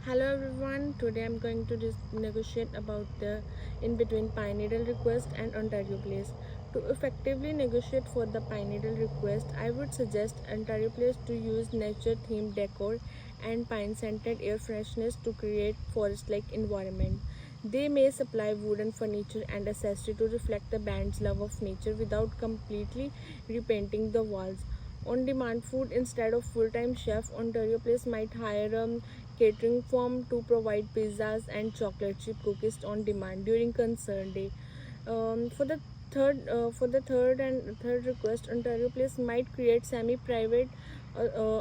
Hello everyone, today I'm going to negotiate about the in between Pine Needle request and Ontario Place. To effectively negotiate for the Pine Needle request, I would suggest Ontario Place to use nature themed decor and pine scented air freshness to create forest like environment. They may supply wooden furniture and accessory to reflect the band's love of nature without completely repainting the walls. On demand food instead of full time chef, Ontario Place might hire a catering firm to provide pizzas and chocolate chip cookies on demand during concert day. For the third request, Ontario Place might create semi-private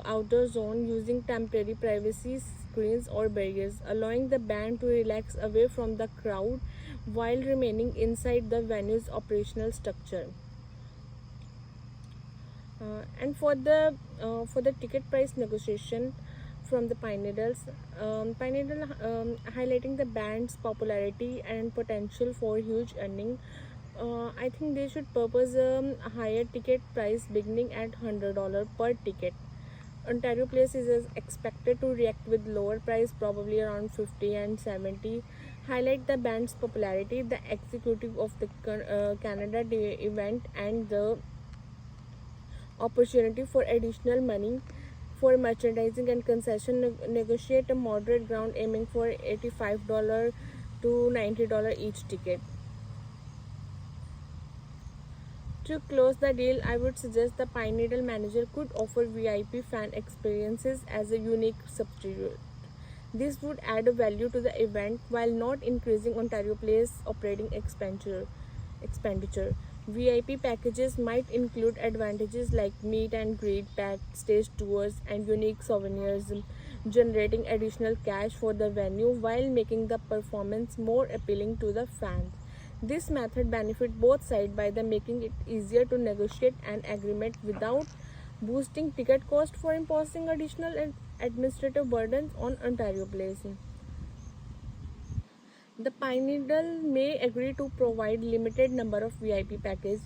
outdoor zone using temporary privacy screens or barriers, allowing the band to relax away from the crowd while remaining inside the venue's operational structure. For the ticket price negotiation from the Pine Needles, Pine Needle highlighting the band's popularity and potential for huge earning. I think they should propose a higher ticket price beginning at $100 per ticket. Ontario Place is expected to react with lower price, probably around 50 and 70. Highlight the band's popularity, the executive of the Canada Day event, and the opportunity for additional money for merchandising and concession. Negotiate a moderate ground aiming for $85 to $90 each ticket. To close the deal, I would suggest the Pine Needle manager could offer VIP fan experiences as a unique substitute. This would add a value to the event while not increasing Ontario Place operating expenditure. VIP packages might include advantages like meet and greet, backstage tours, and unique souvenirs, generating additional cash for the venue while making the performance more appealing to the fans. This method benefits both sides by the making it easier to negotiate an agreement without boosting ticket cost for imposing additional administrative burdens on Ontario Place. The Pine Needle may agree to provide limited number of VIP packages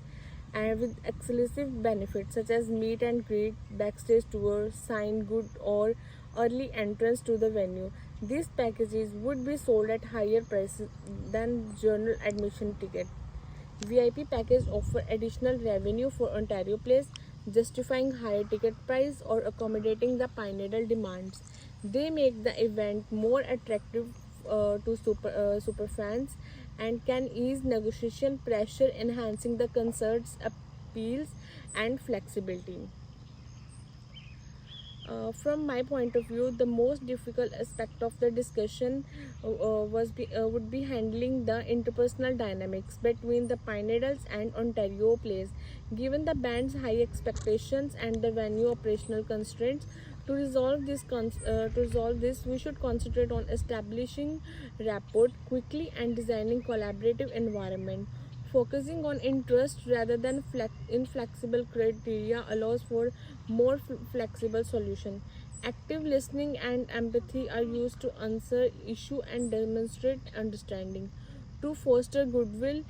and with exclusive benefits such as meet and greet, backstage tour, signed good or early entrance to the venue. These packages would be sold at higher prices than general admission ticket. VIP package offer additional revenue for Ontario Place, justifying higher ticket price or accommodating the Pine Needle demands. They make the event more attractive to super fans and can ease negotiation pressure, enhancing the concert's appeals and flexibility. From my point of view, the most difficult aspect of the discussion would be handling the interpersonal dynamics between the Pine Needles and Ontario Place. Given the band's high expectations and the venue operational constraints, to resolve this, we should concentrate on establishing rapport quickly and designing collaborative environment. Focusing on interest rather than inflexible criteria allows for more flexible solution. Active listening and empathy are used to answer issue and demonstrate understanding. To foster goodwill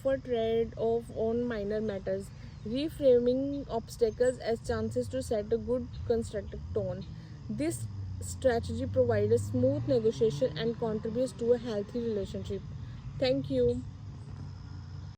for trade off on minor matters, reframing obstacles as chances to set a good constructive tone. This strategy provides a smooth negotiation and contributes to a healthy relationship. Thank you.